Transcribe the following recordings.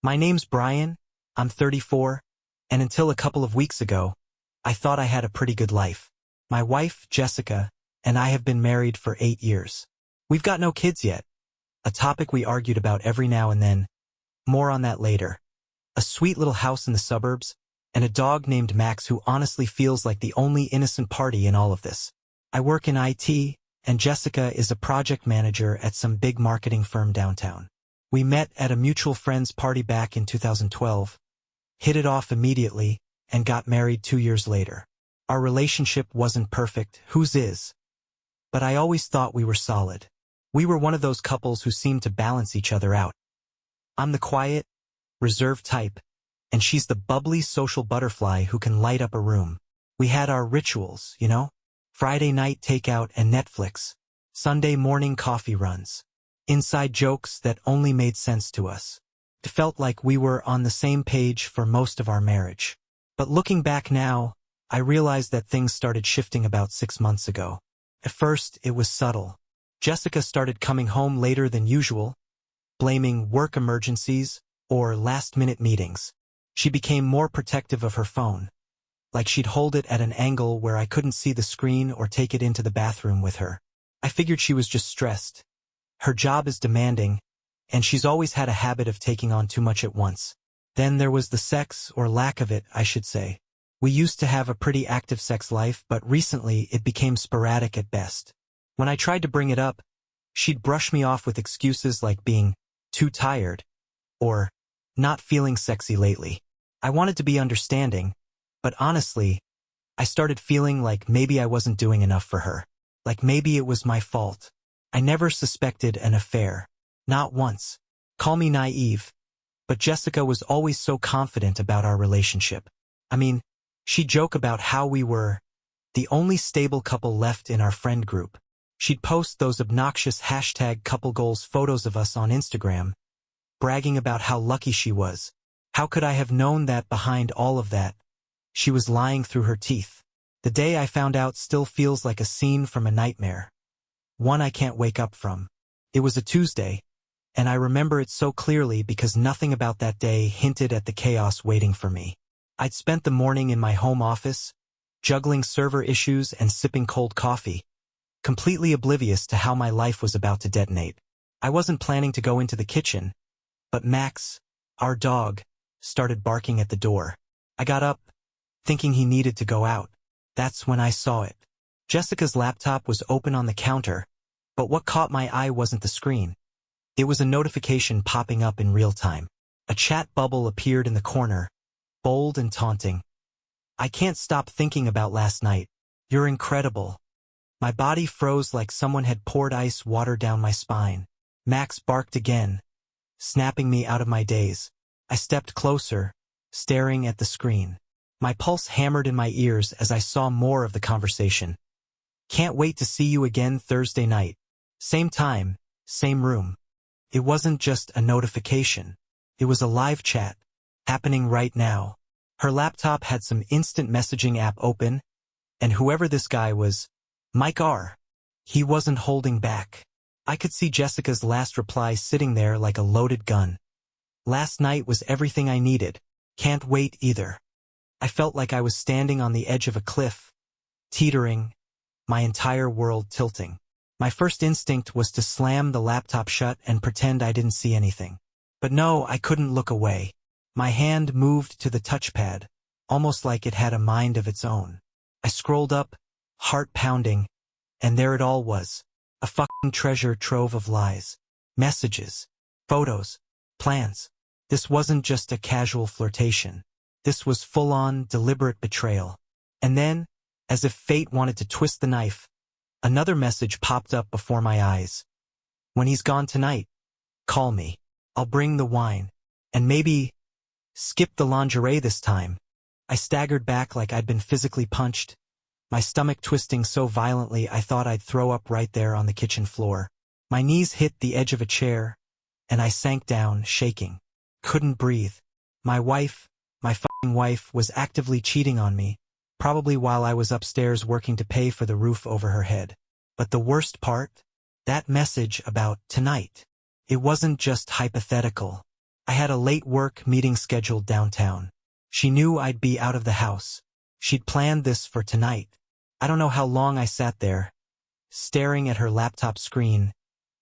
My name's Brian, I'm 34, and until a couple of weeks ago, I thought I had a pretty good life. My wife, Jessica, and I have been married for 8 years. We've got no kids yet, a topic we argued about every now and then. More on that later. A sweet little house in the suburbs, and a dog named Max who honestly feels like the only innocent party in all of this. I work in IT, and Jessica is a project manager at some big marketing firm downtown. We met at a mutual friend's party back in 2012, hit it off immediately, and got married 2 years later. Our relationship wasn't perfect, whose is? But I always thought we were solid. We were one of those couples who seemed to balance each other out. I'm the quiet, reserved type, and she's the bubbly social butterfly who can light up a room. We had our rituals, you know? Friday night takeout and Netflix. Sunday morning coffee runs. Inside jokes that only made sense to us. It felt like we were on the same page for most of our marriage. But looking back now, I realized that things started shifting about 6 months ago. At first, it was subtle. Jessica started coming home later than usual, blaming work emergencies or last-minute meetings. She became more protective of her phone, like she'd hold it at an angle where I couldn't see the screen or take it into the bathroom with her. I figured she was just stressed. Her job is demanding, and she's always had a habit of taking on too much at once. Then there was the sex, or lack of it, I should say. We used to have a pretty active sex life, but recently it became sporadic at best. When I tried to bring it up, she'd brush me off with excuses like being too tired, or not feeling sexy lately. I wanted to be understanding, but honestly, I started feeling like maybe I wasn't doing enough for her. Like maybe it was my fault. I never suspected an affair. Not once. Call me naive. But Jessica was always so confident about our relationship. I mean, she'd joke about how we were the only stable couple left in our friend group. She'd post those obnoxious #couplegoals photos of us on Instagram, bragging about how lucky she was. How could I have known that behind all of that, she was lying through her teeth? The day I found out still feels like a scene from a nightmare. One I can't wake up from. It was a Tuesday, and I remember it so clearly because nothing about that day hinted at the chaos waiting for me. I'd spent the morning in my home office, juggling server issues and sipping cold coffee, completely oblivious to how my life was about to detonate. I wasn't planning to go into the kitchen, but Max, our dog, started barking at the door. I got up, thinking he needed to go out. That's when I saw it. Jessica's laptop was open on the counter, but what caught my eye wasn't the screen. It was a notification popping up in real time. A chat bubble appeared in the corner, bold and taunting. I can't stop thinking about last night. You're incredible. My body froze like someone had poured ice water down my spine. Max barked again, snapping me out of my daze. I stepped closer, staring at the screen. My pulse hammered in my ears as I saw more of the conversation. Can't wait to see you again Thursday night. Same time, same room. It wasn't just a notification. It was a live chat, happening right now. Her laptop had some instant messaging app open, and whoever this guy was, Mike R., he wasn't holding back. I could see Jessica's last reply sitting there like a loaded gun. Last night was everything I needed. Can't wait either. I felt like I was standing on the edge of a cliff, teetering, my entire world tilting. My first instinct was to slam the laptop shut and pretend I didn't see anything. But no, I couldn't look away. My hand moved to the touchpad, almost like it had a mind of its own. I scrolled up, heart pounding, and there it all was. A fucking treasure trove of lies. Messages, photos, plans. This wasn't just a casual flirtation. This was full-on, deliberate betrayal. And then, as if fate wanted to twist the knife, another message popped up before my eyes. When he's gone tonight, call me. I'll bring the wine. And maybe skip the lingerie this time. I staggered back like I'd been physically punched, my stomach twisting so violently I thought I'd throw up right there on the kitchen floor. My knees hit the edge of a chair, and I sank down, shaking. Couldn't breathe. My fucking wife, was actively cheating on me, probably while I was upstairs working to pay for the roof over her head. But the worst part? That message about tonight. It wasn't just hypothetical. I had a late work meeting scheduled downtown. She knew I'd be out of the house. She'd planned this for tonight. I don't know how long I sat there, staring at her laptop screen,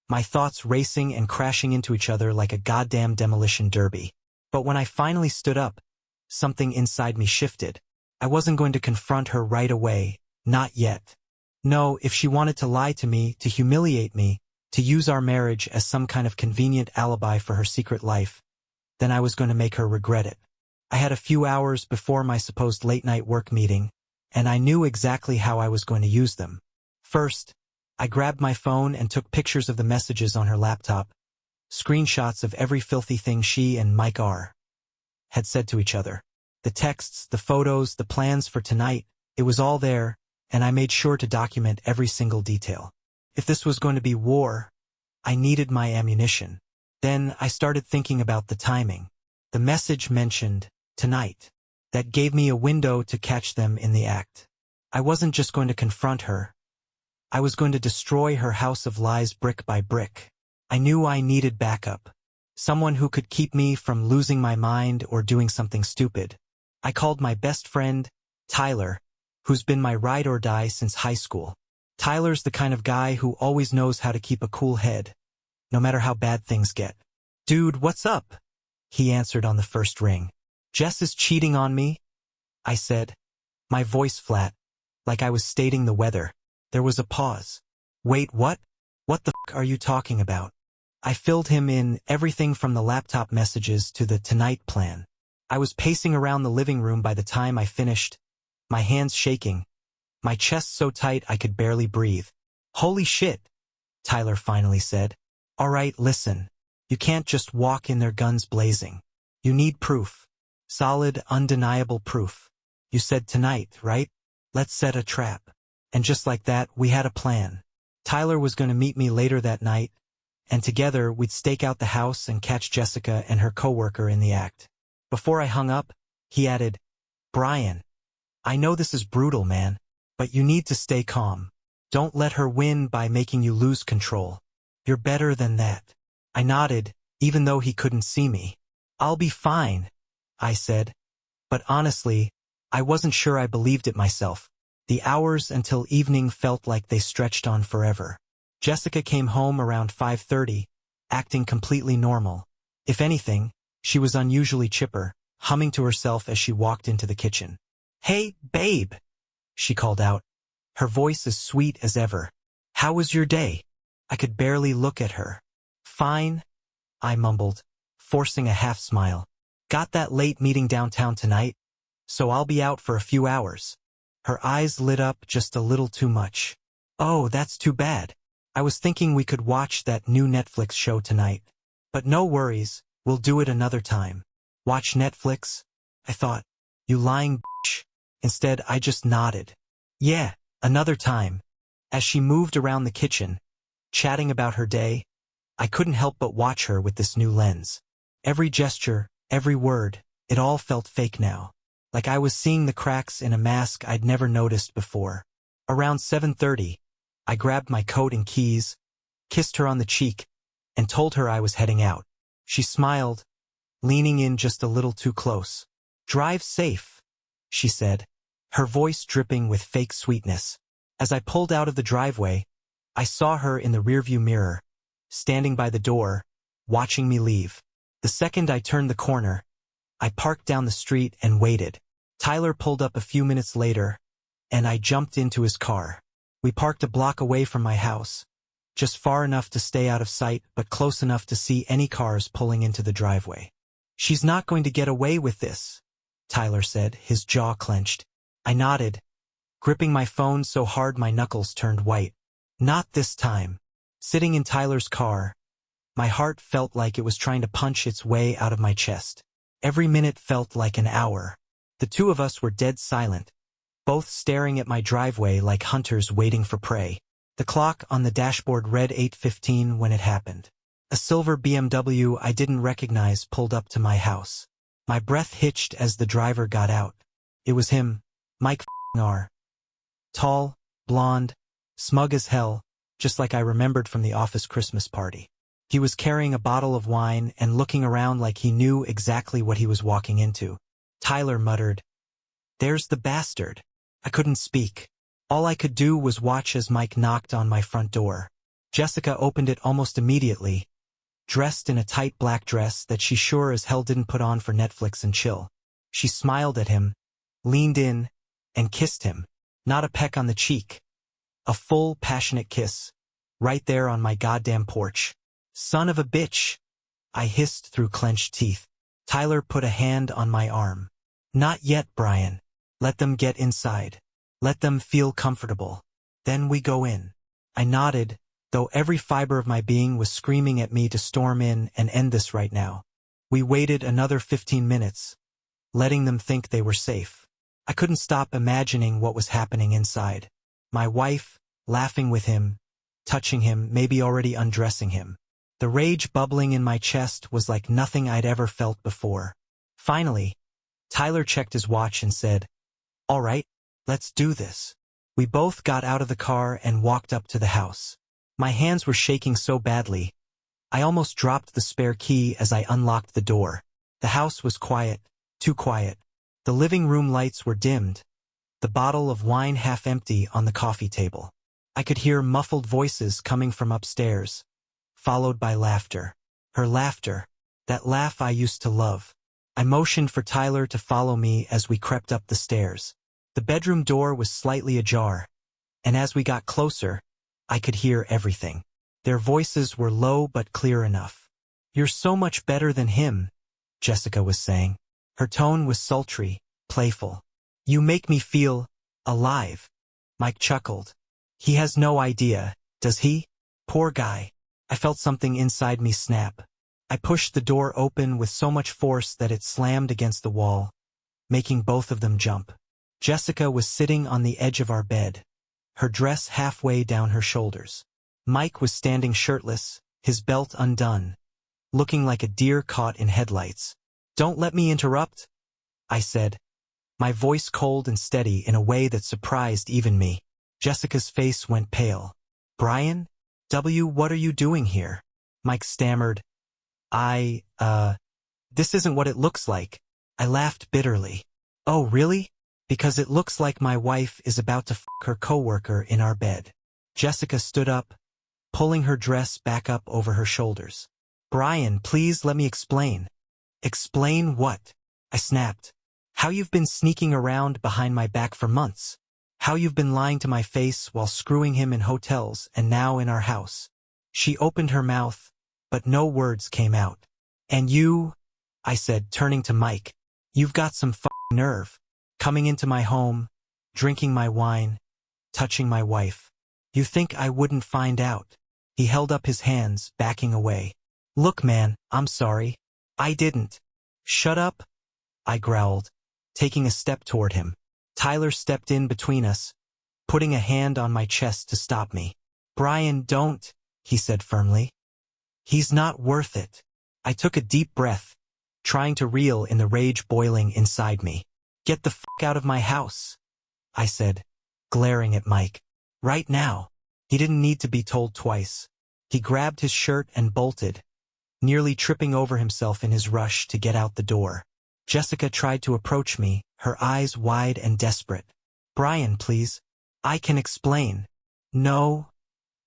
my thoughts racing and crashing into each other like a goddamn demolition derby. But when I finally stood up, something inside me shifted. I wasn't going to confront her right away, not yet. No, if she wanted to lie to me, to humiliate me, to use our marriage as some kind of convenient alibi for her secret life, then I was going to make her regret it. I had a few hours before my supposed late-night work meeting, and I knew exactly how I was going to use them. First, I grabbed my phone and took pictures of the messages on her laptop, screenshots of every filthy thing she and Mike R. had said to each other. The texts, the photos, the plans for tonight, it was all there, and I made sure to document every single detail. If this was going to be war, I needed my ammunition. Then I started thinking about the timing. The message mentioned tonight. That gave me a window to catch them in the act. I wasn't just going to confront her. I was going to destroy her house of lies brick by brick. I knew I needed backup. Someone who could keep me from losing my mind or doing something stupid. I called my best friend, Tyler, who's been my ride or die since high school. Tyler's the kind of guy who always knows how to keep a cool head, no matter how bad things get. "Dude, what's up?" he answered on the first ring. "Jess is cheating on me," I said, my voice flat, like I was stating the weather. There was a pause. "Wait, what? What the f*** are you talking about?" I filled him in, everything from the laptop messages to the tonight plan. I was pacing around the living room by the time I finished, my hands shaking, my chest so tight I could barely breathe. "Holy shit," Tyler finally said. "All right, listen. You can't just walk in there guns blazing. You need proof. Solid, undeniable proof. You said tonight, right? Let's set a trap." And just like that, we had a plan. Tyler was going to meet me later that night, and together we'd stake out the house and catch Jessica and her coworker in the act. Before I hung up, he added, "Brian, I know this is brutal, man, but you need to stay calm. Don't let her win by making you lose control. You're better than that." I nodded, even though he couldn't see me. "I'll be fine," I said. But honestly, I wasn't sure I believed it myself. The hours until evening felt like they stretched on forever. Jessica came home around 5:30, acting completely normal. If anything, she was unusually chipper, humming to herself as she walked into the kitchen. "Hey, babe," she called out, her voice as sweet as ever. "How was your day?" I could barely look at her. "Fine," I mumbled, forcing a half smile. "Got that late meeting downtown tonight, so I'll be out for a few hours." Her eyes lit up just a little too much. "Oh, that's too bad. I was thinking we could watch that new Netflix show tonight. But no worries, we'll do it another time." "Watch Netflix?" I thought. "You lying bitch." Instead, I just nodded. "Yeah, another time." As she moved around the kitchen, chatting about her day, I couldn't help but watch her with this new lens. Every gesture, every word, it all felt fake now. Like I was seeing the cracks in a mask I'd never noticed before. Around 7:30, I grabbed my coat and keys, kissed her on the cheek, and told her I was heading out. She smiled, leaning in just a little too close. "Drive safe," she said, her voice dripping with fake sweetness. As I pulled out of the driveway, I saw her in the rearview mirror, standing by the door, watching me leave. The second I turned the corner, I parked down the street and waited. Tyler pulled up a few minutes later, and I jumped into his car. We parked a block away from my house, just far enough to stay out of sight but close enough to see any cars pulling into the driveway. "She's not going to get away with this," Tyler said, his jaw clenched. I nodded, gripping my phone so hard my knuckles turned white. Not this time. Sitting in Tyler's car, my heart felt like it was trying to punch its way out of my chest. Every minute felt like an hour. The two of us were dead silent, both staring at my driveway like hunters waiting for prey. The clock on the dashboard read 8:15 when it happened. A silver BMW I didn't recognize pulled up to my house. My breath hitched as the driver got out. It was him, Mike R. Tall, blonde, smug as hell, just like I remembered from the office Christmas party. He was carrying a bottle of wine and looking around like he knew exactly what he was walking into. Tyler muttered, "There's the bastard." I couldn't speak. All I could do was watch as Mike knocked on my front door. Jessica opened it almost immediately, dressed in a tight black dress that she sure as hell didn't put on for Netflix and chill. She smiled at him, leaned in, and kissed him. Not a peck on the cheek. A full, passionate kiss. Right there on my goddamn porch. "Son of a bitch," I hissed through clenched teeth. Tyler put a hand on my arm. "Not yet, Brian. Let them get inside. Let them feel comfortable. Then we go in." I nodded, though every fiber of my being was screaming at me to storm in and end this right now. We waited another 15 minutes, letting them think they were safe. I couldn't stop imagining what was happening inside. My wife, laughing with him, touching him, maybe already undressing him. The rage bubbling in my chest was like nothing I'd ever felt before. Finally, Tyler checked his watch and said, "All right, let's do this." We both got out of the car and walked up to the house. My hands were shaking so badly, I almost dropped the spare key as I unlocked the door. The house was quiet, too quiet. The living room lights were dimmed, the bottle of wine half empty on the coffee table. I could hear muffled voices coming from upstairs, followed by laughter. Her laughter, that laugh I used to love. I motioned for Tyler to follow me as we crept up the stairs. The bedroom door was slightly ajar, and as we got closer, I could hear everything. Their voices were low but clear enough. "You're so much better than him," Jessica was saying. Her tone was sultry, playful. "You make me feel alive." Mike chuckled. "He has no idea, does he? Poor guy." I felt something inside me snap. I pushed the door open with so much force that it slammed against the wall, making both of them jump. Jessica was sitting on the edge of our bed, her dress halfway down her shoulders. Mike was standing shirtless, his belt undone, looking like a deer caught in headlights. "Don't let me interrupt," I said, my voice cold and steady in a way that surprised even me. Jessica's face went pale. "Brian? What are you doing here?" Mike stammered. This isn't what it looks like." I laughed bitterly. "Oh, really? Because it looks like my wife is about to f*** her coworker in our bed." Jessica stood up, pulling her dress back up over her shoulders. "Brian, please let me explain." "Explain what?" I snapped. "How you've been sneaking around behind my back for months. How you've been lying to my face while screwing him in hotels and now in our house." She opened her mouth, but no words came out. "And you," I said, turning to Mike, "you've got some f***ing nerve. Coming into my home, drinking my wine, touching my wife. You think I wouldn't find out?" He held up his hands, backing away. "Look, man, I'm sorry. I didn't." "Shut up," I growled, taking a step toward him. Tyler stepped in between us, putting a hand on my chest to stop me. "Brian, don't," he said firmly. "He's not worth it." I took a deep breath, trying to reel in the rage boiling inside me. "Get the f*** out of my house," I said, glaring at Mike. "Right now." He didn't need to be told twice. He grabbed his shirt and bolted, nearly tripping over himself in his rush to get out the door. Jessica tried to approach me, her eyes wide and desperate. "Brian, please. I can explain." "No,"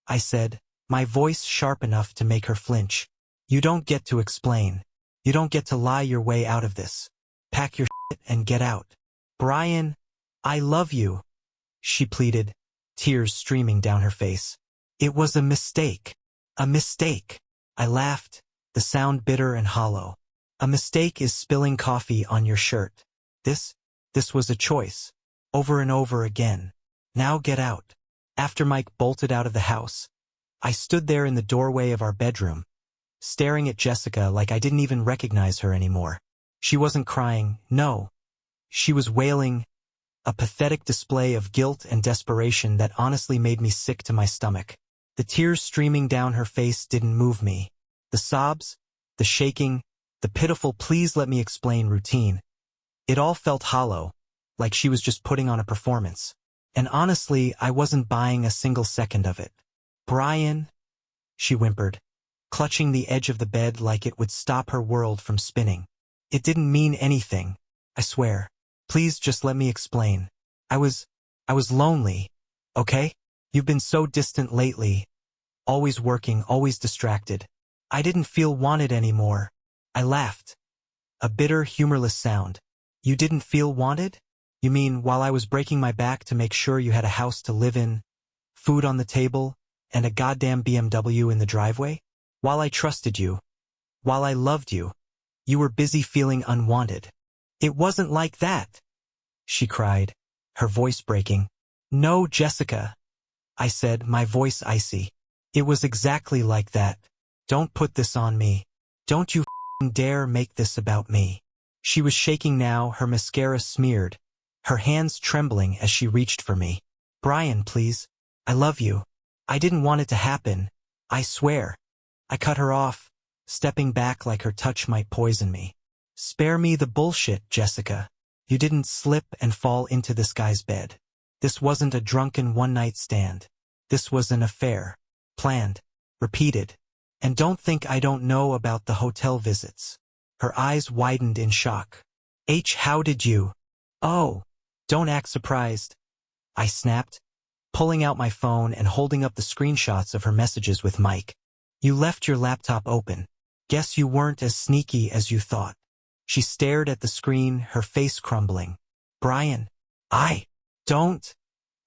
I said, my voice sharp enough to make her flinch. "You don't get to explain. You don't get to lie your way out of this. Pack your shit and get out." "Brian, I love you," she pleaded, tears streaming down her face. "It was a mistake. A mistake." I laughed, the sound bitter and hollow. "A mistake is spilling coffee on your shirt. This was a choice. Over and over again. Now get out." After Mike bolted out of the house, I stood there in the doorway of our bedroom, staring at Jessica like I didn't even recognize her anymore. She wasn't crying, no. She was wailing, a pathetic display of guilt and desperation that honestly made me sick to my stomach. The tears streaming down her face didn't move me. The sobs, the shaking, the pitiful "please let me explain" routine. It all felt hollow, like she was just putting on a performance. And honestly, I wasn't buying a single second of it. "Brian," she whimpered, clutching the edge of the bed like it would stop her world from spinning. It didn't mean anything, I swear. Please just let me explain. I was lonely, okay? You've been so distant lately, always working, always distracted. I didn't feel wanted anymore. I laughed. A bitter, humorless sound. You didn't feel wanted? You mean while I was breaking my back to make sure you had a house to live in, food on the table, and a goddamn BMW in the driveway? While I trusted you, while I loved you, you were busy feeling unwanted. It wasn't like that, she cried, her voice breaking. No, Jessica, I said, my voice icy. It was exactly like that. Don't put this on me. Don't you dare make this about me. She was shaking now, her mascara smeared, her hands trembling as she reached for me. Brian, please. I love you. I didn't want it to happen. I swear. I cut her off, stepping back like her touch might poison me. Spare me the bullshit, Jessica. You didn't slip and fall into this guy's bed. This wasn't a drunken one-night stand. This was an affair. Planned. Repeated. And don't think I don't know about the hotel visits. Her eyes widened in shock. How did you? Oh, don't act surprised, I snapped, pulling out my phone and holding up the screenshots of her messages with Mike. You left your laptop open. Guess you weren't as sneaky as you thought. She stared at the screen, her face crumbling. Brian, don't,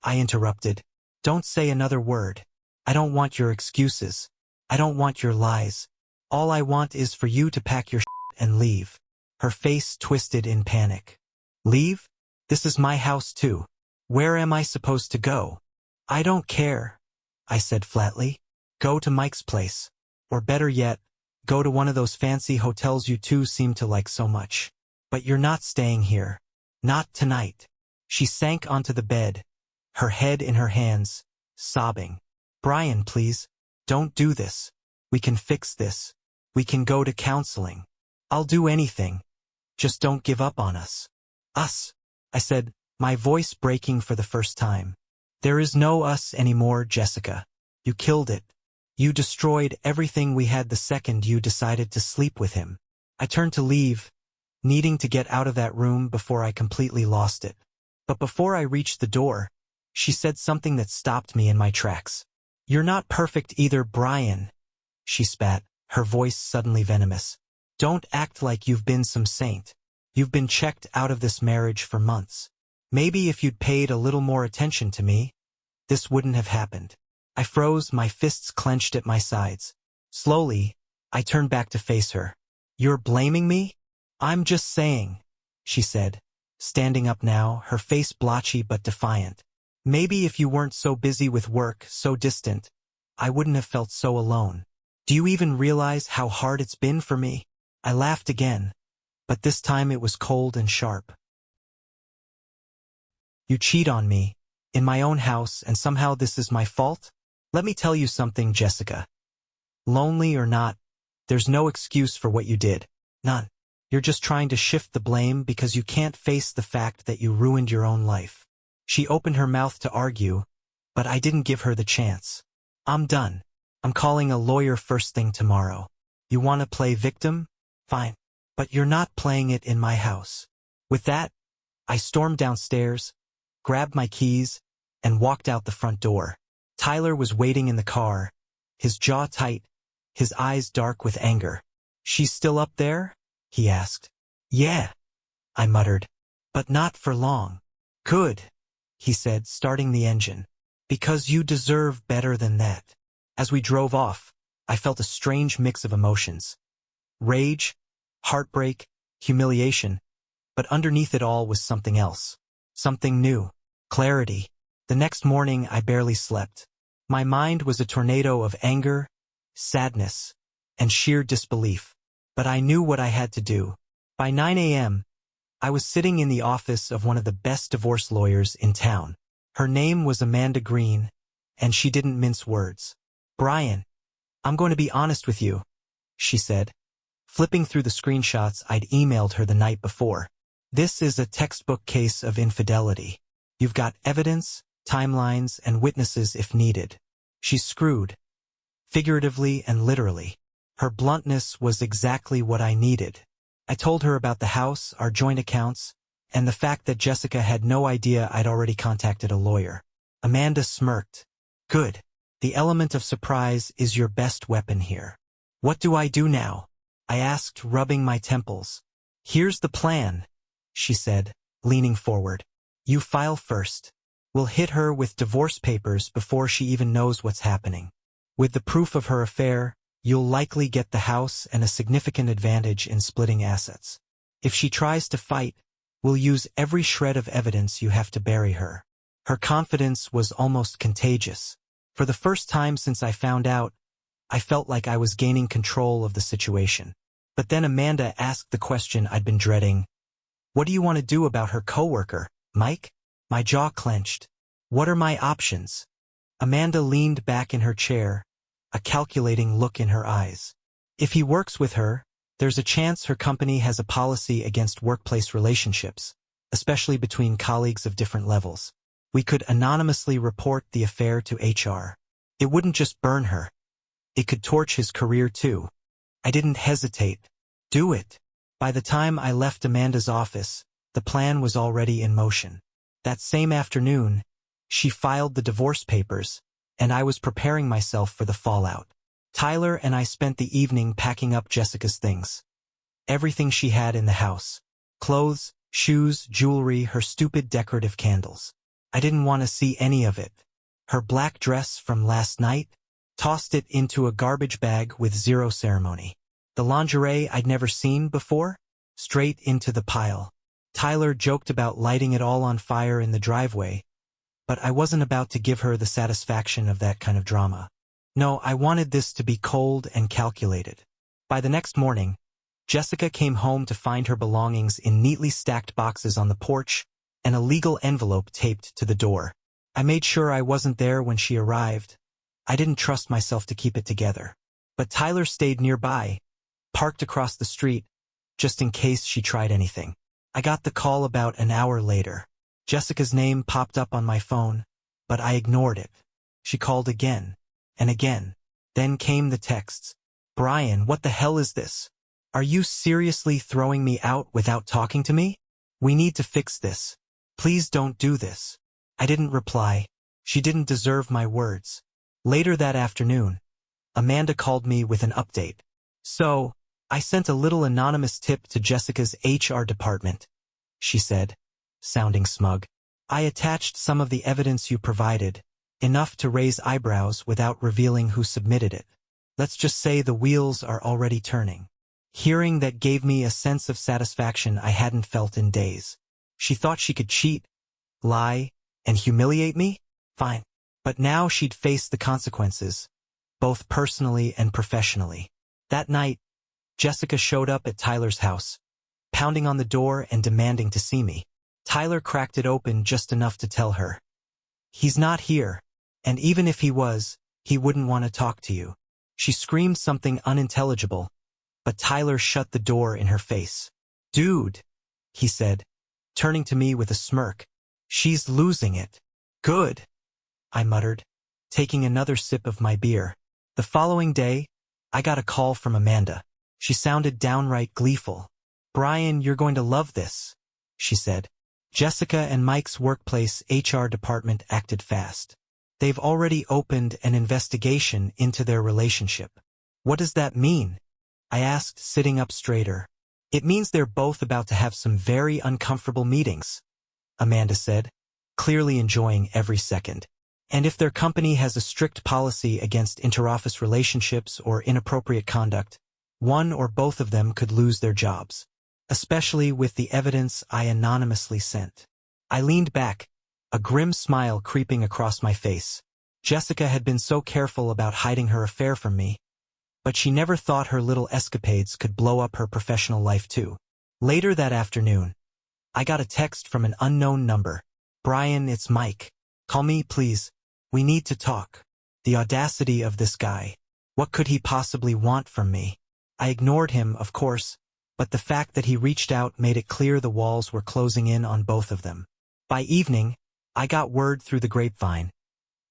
I interrupted. Don't say another word. I don't want your excuses. I don't want your lies. All I want is for you to pack your shit and leave. Her face twisted in panic. Leave? This is my house too. Where am I supposed to go? I don't care, I said flatly. Go to Mike's place. Or better yet, go to one of those fancy hotels you two seem to like so much. But you're not staying here. Not tonight. She sank onto the bed, her head in her hands, sobbing. Brian, please, don't do this. We can fix this. We can go to counseling. I'll do anything. Just don't give up on us. Us, I said, my voice breaking for the first time. There is no us anymore, Jessica. You killed it. You destroyed everything we had the second you decided to sleep with him. I turned to leave, needing to get out of that room before I completely lost it. But before I reached the door, she said something that stopped me in my tracks. You're not perfect either, Brian, she spat, her voice suddenly venomous. Don't act like you've been some saint. You've been checked out of this marriage for months. Maybe if you'd paid a little more attention to me, this wouldn't have happened. I froze, my fists clenched at my sides. Slowly, I turned back to face her. You're blaming me? I'm just saying, she said, standing up now, her face blotchy but defiant. Maybe if you weren't so busy with work, so distant, I wouldn't have felt so alone. Do you even realize how hard it's been for me? I laughed again, but this time it was cold and sharp. You cheat on me, in my own house, and somehow this is my fault? Let me tell you something, Jessica. Lonely or not, there's no excuse for what you did. None. You're just trying to shift the blame because you can't face the fact that you ruined your own life. She opened her mouth to argue, but I didn't give her the chance. I'm done. I'm calling a lawyer first thing tomorrow. You want to play victim? Fine. But you're not playing it in my house. With that, I stormed downstairs, grabbed my keys, and walked out the front door. Tyler was waiting in the car, his jaw tight, his eyes dark with anger. She's still up there? He asked. Yeah, I muttered. But not for long. Good, he said, starting the engine. Because you deserve better than that. As we drove off, I felt a strange mix of emotions. Rage, heartbreak, humiliation, but underneath it all was something else. Something new. Clarity. The next morning I barely slept. My mind was a tornado of anger, sadness, and sheer disbelief. But I knew what I had to do. By 9 a.m., I was sitting in the office of one of the best divorce lawyers in town. Her name was Amanda Green, and she didn't mince words. Brian, I'm going to be honest with you, she said, flipping through the screenshots I'd emailed her the night before. This is a textbook case of infidelity. You've got evidence, timelines, and witnesses if needed. She's screwed, figuratively and literally. Her bluntness was exactly what I needed. I told her about the house, our joint accounts, and the fact that Jessica had no idea I'd already contacted a lawyer. Amanda smirked. Good. The element of surprise is your best weapon here. What do I do now? I asked, rubbing my temples. Here's the plan, she said, leaning forward. You file first. We'll hit her with divorce papers before she even knows what's happening. With the proof of her affair, you'll likely get the house and a significant advantage in splitting assets. If she tries to fight, we'll use every shred of evidence you have to bury her. Her confidence was almost contagious. For the first time since I found out, I felt like I was gaining control of the situation. But then Amanda asked the question I'd been dreading. What do you want to do about her coworker, Mike? My jaw clenched. What are my options? Amanda leaned back in her chair, a calculating look in her eyes. If he works with her, there's a chance her company has a policy against workplace relationships, especially between colleagues of different levels. We could anonymously report the affair to HR. It wouldn't just burn her. It could torch his career too. I didn't hesitate. Do it. By the time I left Amanda's office, the plan was already in motion. That same afternoon, she filed the divorce papers, and I was preparing myself for the fallout. Tyler and I spent the evening packing up Jessica's things. Everything she had in the house. Clothes, shoes, jewelry, her stupid decorative candles. I didn't want to see any of it. Her black dress from last night, tossed it into a garbage bag with zero ceremony. The lingerie I'd never seen before, straight into the pile. Tyler joked about lighting it all on fire in the driveway, but I wasn't about to give her the satisfaction of that kind of drama. No, I wanted this to be cold and calculated. By the next morning, Jessica came home to find her belongings in neatly stacked boxes on the porch and a legal envelope taped to the door. I made sure I wasn't there when she arrived. I didn't trust myself to keep it together. But Tyler stayed nearby, parked across the street, just in case she tried anything. I got the call about an hour later. Jessica's name popped up on my phone, but I ignored it. She called again, and again. Then came the texts. Brian, what the hell is this? Are you seriously throwing me out without talking to me? We need to fix this. Please don't do this. I didn't reply. She didn't deserve my words. Later that afternoon, Amanda called me with an update. So, I sent a little anonymous tip to Jessica's HR department, she said, sounding smug. I attached some of the evidence you provided, enough to raise eyebrows without revealing who submitted it. Let's just say the wheels are already turning. Hearing that gave me a sense of satisfaction I hadn't felt in days. She thought she could cheat, lie, and humiliate me? Fine. But now she'd face the consequences, both personally and professionally. That night, Jessica showed up at Tyler's house, pounding on the door and demanding to see me. Tyler cracked it open just enough to tell her. He's not here, and even if he was, he wouldn't want to talk to you. She screamed something unintelligible, but Tyler shut the door in her face. Dude, he said, turning to me with a smirk. She's losing it. Good, I muttered, taking another sip of my beer. The following day, I got a call from Amanda. She sounded downright gleeful. Brian, you're going to love this, she said. Jessica and Mike's workplace HR department acted fast. They've already opened an investigation into their relationship. What does that mean? I asked, sitting up straighter. It means they're both about to have some very uncomfortable meetings, Amanda said, clearly enjoying every second. And if their company has a strict policy against interoffice relationships or inappropriate conduct, one or both of them could lose their jobs, especially with the evidence I anonymously sent. I leaned back, a grim smile creeping across my face. Jessica had been so careful about hiding her affair from me, but she never thought her little escapades could blow up her professional life too. Later that afternoon, I got a text from an unknown number. Brian, it's Mike. Call me, please. We need to talk. The audacity of this guy. What could he possibly want from me? I ignored him, of course, but the fact that he reached out made it clear the walls were closing in on both of them. By evening, I got word through the grapevine.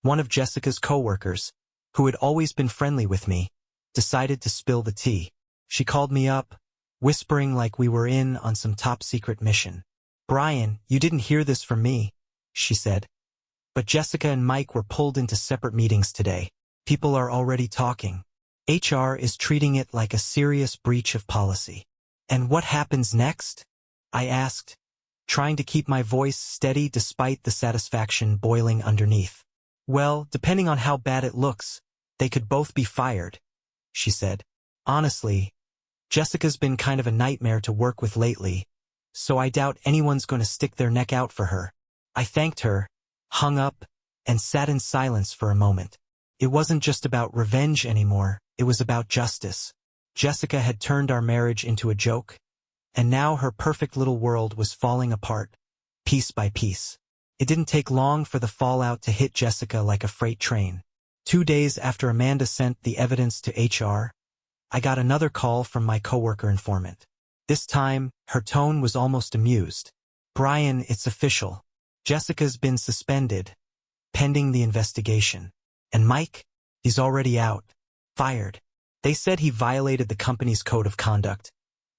One of Jessica's coworkers, who had always been friendly with me, decided to spill the tea. She called me up, whispering like we were in on some top-secret mission. "Brian, you didn't hear this from me," she said. "But Jessica and Mike were pulled into separate meetings today. People are already talking. HR is treating it like a serious breach of policy." "And what happens next?" I asked, trying to keep my voice steady despite the satisfaction boiling underneath. "Well, depending on how bad it looks, they could both be fired," she said. "Honestly, Jessica's been kind of a nightmare to work with lately, so I doubt anyone's going to stick their neck out for her." I thanked her, hung up, and sat in silence for a moment. It wasn't just about revenge anymore, it was about justice. Jessica had turned our marriage into a joke, and now her perfect little world was falling apart, piece by piece. It didn't take long for the fallout to hit Jessica like a freight train. 2 days after Amanda sent the evidence to HR, I got another call from my coworker informant. This time, her tone was almost amused. "Brian, it's official. Jessica's been suspended, pending the investigation. And Mike? He's already out. Fired. They said he violated the company's code of conduct.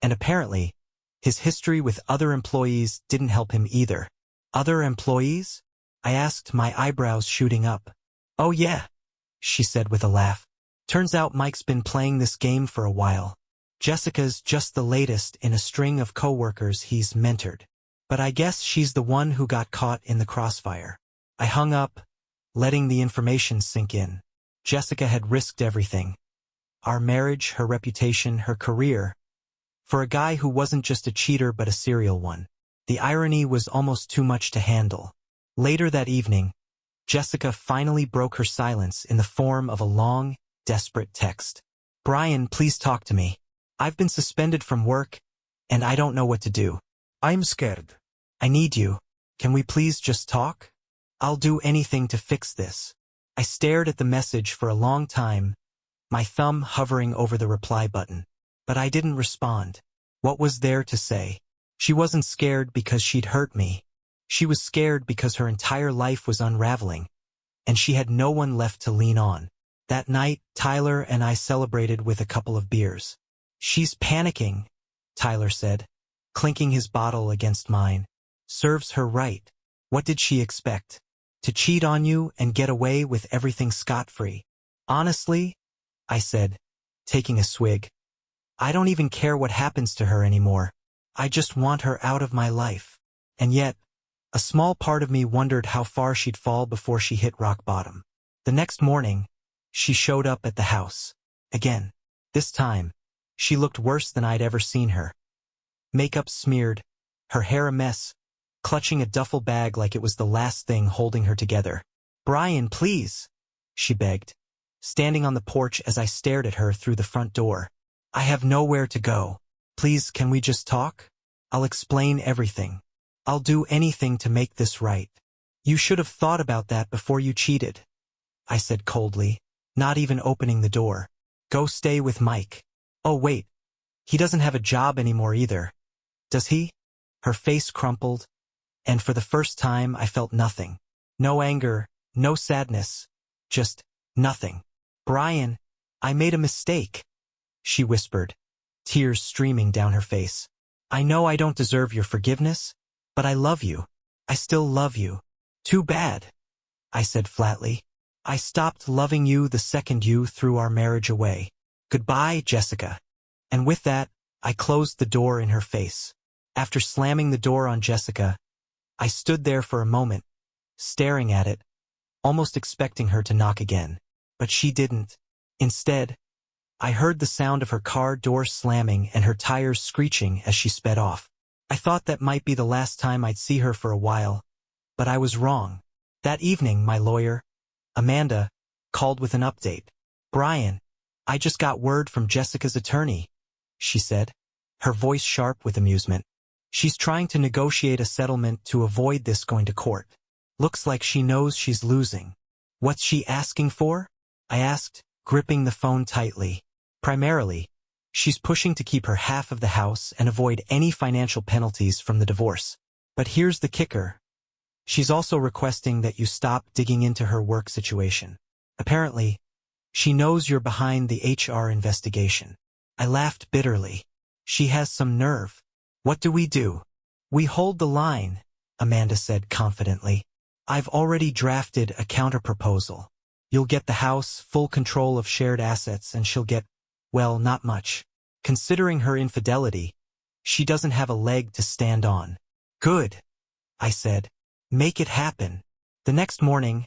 And apparently, his history with other employees didn't help him either." "Other employees?" I asked, my eyebrows shooting up. "Oh yeah," she said with a laugh. "Turns out Mike's been playing this game for a while. Jessica's just the latest in a string of coworkers he's mentored. But I guess she's the one who got caught in the crossfire." I hung up, letting the information sink in. Jessica had risked everything. Our marriage, her reputation, her career. For a guy who wasn't just a cheater but a serial one. The irony was almost too much to handle. Later that evening, Jessica finally broke her silence in the form of a long, desperate text. "Brian, please talk to me. I've been suspended from work, and I don't know what to do. I'm scared. I need you. Can we please just talk? I'll do anything to fix this." I stared at the message for a long time, my thumb hovering over the reply button. But I didn't respond. What was there to say? She wasn't scared because she'd hurt me. She was scared because her entire life was unraveling, and she had no one left to lean on. That night, Tyler and I celebrated with a couple of beers. "She's panicking," Tyler said, clinking his bottle against mine. "Serves her right. What did she expect? To cheat on you and get away with everything scot-free?" "Honestly," I said, taking a swig, "I don't even care what happens to her anymore. I just want her out of my life." And yet, a small part of me wondered how far she'd fall before she hit rock bottom. The next morning, she showed up at the house. Again. This time, she looked worse than I'd ever seen her. Makeup smeared, her hair a mess, clutching a duffel bag like it was the last thing holding her together. "Brian, please," she begged, standing on the porch as I stared at her through the front door. "I have nowhere to go. Please, can we just talk? I'll explain everything. I'll do anything to make this right." "You should have thought about that before you cheated," I said coldly, not even opening the door. "Go stay with Mike." "Oh wait, he doesn't have a job anymore either. Does he?" Her face crumpled, and for the first time I felt nothing. No anger, no sadness, just nothing. "Brian, I made a mistake," she whispered, tears streaming down her face. "I know I don't deserve your forgiveness, but I love you. I still love you." "Too bad," I said flatly. "I stopped loving you the second you threw our marriage away. Goodbye, Jessica." And with that, I closed the door in her face. After slamming the door on Jessica, I stood there for a moment, staring at it, almost expecting her to knock again. But she didn't. Instead, I heard the sound of her car door slamming and her tires screeching as she sped off. I thought that might be the last time I'd see her for a while, but I was wrong. That evening, my lawyer, Amanda, called with an update. "Brian, I just got word from Jessica's attorney," she said, her voice sharp with amusement. "She's trying to negotiate a settlement to avoid this going to court. Looks like she knows she's losing." "What's she asking for?" I asked, gripping the phone tightly. "Primarily, she's pushing to keep her half of the house and avoid any financial penalties from the divorce. But here's the kicker. She's also requesting that you stop digging into her work situation. Apparently, She knows you're behind the HR investigation. I laughed bitterly. She has some nerve. What do? We hold the line, Amanda said confidently. I've already drafted a counterproposal. You'll get the house, full control of shared assets, and she'll get, well, not much. Considering her infidelity, she doesn't have a leg to stand on. Good, I said. Make it happen. The next morning,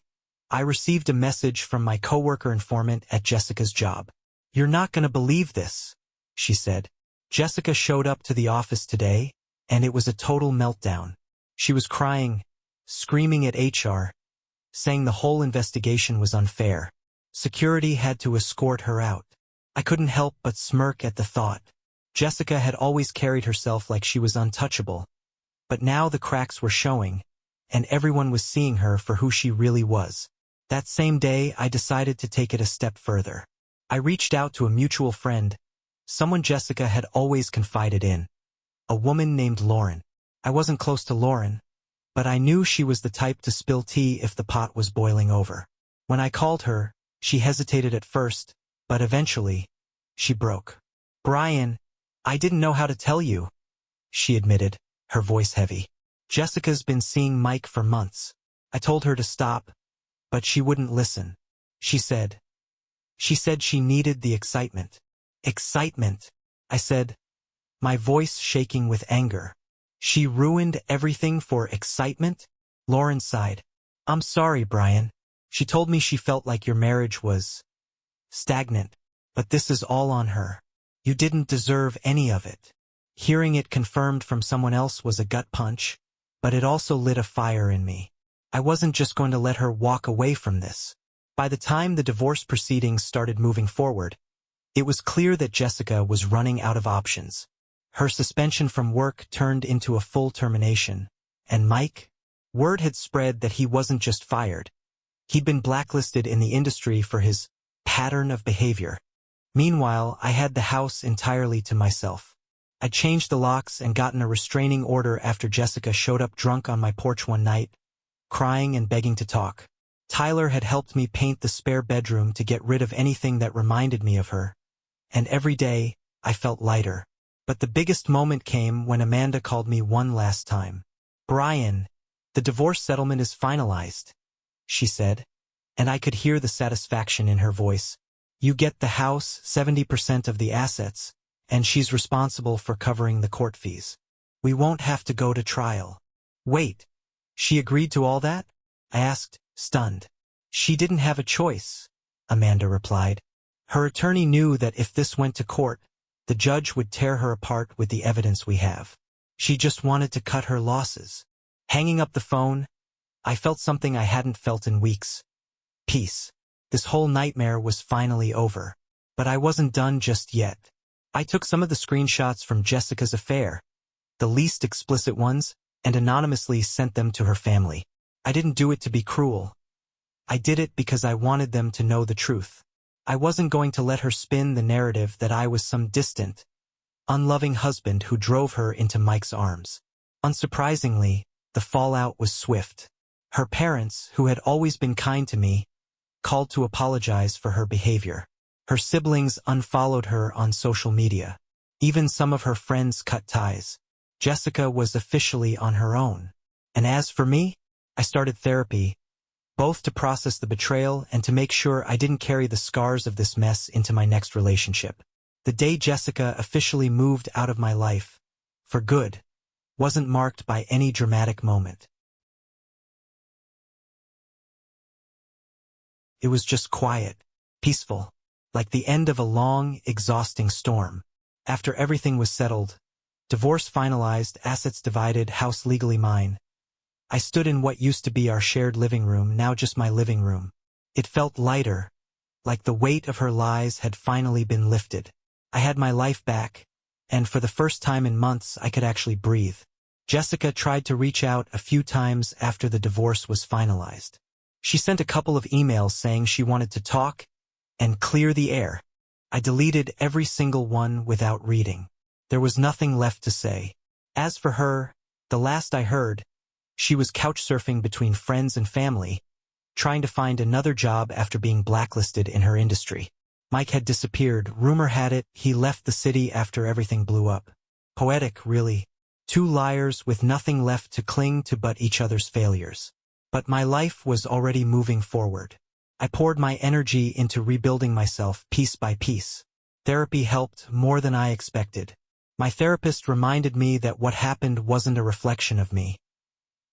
I received a message from my coworker informant at Jessica's job. You're not going to believe this, she said. Jessica showed up to the office today, and it was a total meltdown. She was crying, screaming at HR, saying the whole investigation was unfair. Security had to escort her out. I couldn't help but smirk at the thought. Jessica had always carried herself like she was untouchable, but now the cracks were showing, and everyone was seeing her for who she really was. That same day, I decided to take it a step further. I reached out to a mutual friend, someone Jessica had always confided in, a woman named Lauren. I wasn't close to Lauren, but I knew she was the type to spill tea if the pot was boiling over. When I called her, she hesitated at first, but eventually, she broke. Brian, I didn't know how to tell you, she admitted, her voice heavy. Jessica's been seeing Mike for months. I told her to stop, but she wouldn't listen. She said she needed the excitement. Excitement, I said, my voice shaking with anger. She ruined everything for excitement? Lauren sighed. I'm sorry, Brian. She told me she felt like your marriage was stagnant, but this is all on her. You didn't deserve any of it. Hearing it confirmed from someone else was a gut punch, but it also lit a fire in me. I wasn't just going to let her walk away from this. By the time the divorce proceedings started moving forward, it was clear that Jessica was running out of options. Her suspension from work turned into a full termination, and Mike? Word had spread that he wasn't just fired. He'd been blacklisted in the industry for his pattern of behavior. Meanwhile, I had the house entirely to myself. I changed the locks and gotten a restraining order after Jessica showed up drunk on my porch one night, crying and begging to talk. Tyler had helped me paint the spare bedroom to get rid of anything that reminded me of her, and every day, I felt lighter. But the biggest moment came when Amanda called me one last time. Brian, the divorce settlement is finalized, she said, and I could hear the satisfaction in her voice. You get the house, 70% of the assets, and she's responsible for covering the court fees. We won't have to go to trial. Wait, she agreed to all that? I asked, stunned. She didn't have a choice, Amanda replied. Her attorney knew that if this went to court, the judge would tear her apart with the evidence we have. She just wanted to cut her losses. Hanging up the phone, I felt something I hadn't felt in weeks. Peace. This whole nightmare was finally over. But I wasn't done just yet. I took some of the screenshots from Jessica's affair, the least explicit ones, and anonymously sent them to her family. I didn't do it to be cruel. I did it because I wanted them to know the truth. I wasn't going to let her spin the narrative that I was some distant, unloving husband who drove her into Mike's arms. Unsurprisingly, the fallout was swift. Her parents, who had always been kind to me, called to apologize for her behavior. Her siblings unfollowed her on social media. Even some of her friends cut ties. Jessica was officially on her own. And as for me, I started therapy, both to process the betrayal and to make sure I didn't carry the scars of this mess into my next relationship. The day Jessica officially moved out of my life, for good, wasn't marked by any dramatic moment. It was just quiet, peaceful, like the end of a long, exhausting storm. After everything was settled, divorce finalized, assets divided, house legally mine, I stood in what used to be our shared living room, now just my living room. It felt lighter, like the weight of her lies had finally been lifted. I had my life back, and for the first time in months I could actually breathe. Jessica tried to reach out a few times after the divorce was finalized. She sent a couple of emails saying she wanted to talk and clear the air. I deleted every single one without reading. There was nothing left to say. As for her, the last I heard, she was couch surfing between friends and family, trying to find another job after being blacklisted in her industry. Mike had disappeared. Rumor had it he left the city after everything blew up. Poetic, really. Two liars with nothing left to cling to but each other's failures. But my life was already moving forward. I poured my energy into rebuilding myself piece by piece. Therapy helped more than I expected. My therapist reminded me that what happened wasn't a reflection of me.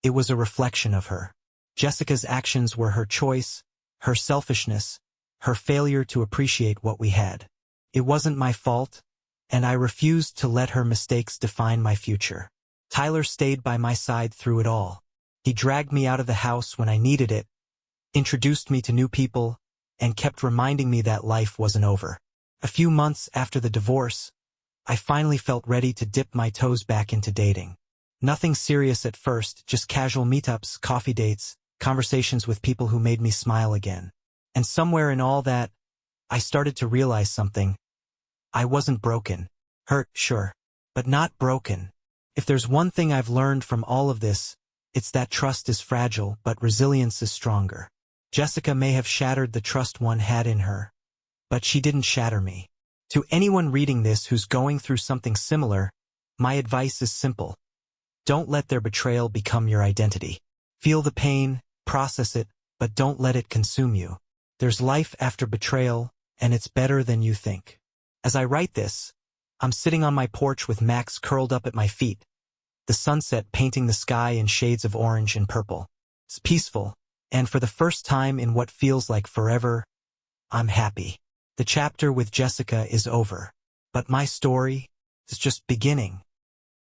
It was a reflection of her. Jessica's actions were her choice, her selfishness, her failure to appreciate what we had. It wasn't my fault, and I refused to let her mistakes define my future. Tyler stayed by my side through it all. He dragged me out of the house when I needed it, introduced me to new people, and kept reminding me that life wasn't over. A few months after the divorce, I finally felt ready to dip my toes back into dating. Nothing serious at first, just casual meetups, coffee dates, conversations with people who made me smile again. And somewhere in all that, I started to realize something. I wasn't broken. Hurt, sure, but not broken. If there's one thing I've learned from all of this, it's that trust is fragile, but resilience is stronger. Jessica may have shattered the trust one had in her, but she didn't shatter me. To anyone reading this who's going through something similar, my advice is simple. Don't let their betrayal become your identity. Feel the pain, process it, but don't let it consume you. There's life after betrayal, and it's better than you think. As I write this, I'm sitting on my porch with Max curled up at my feet, the sunset painting the sky in shades of orange and purple. It's peaceful, and for the first time in what feels like forever, I'm happy. The chapter with Jessica is over, but my story is just beginning.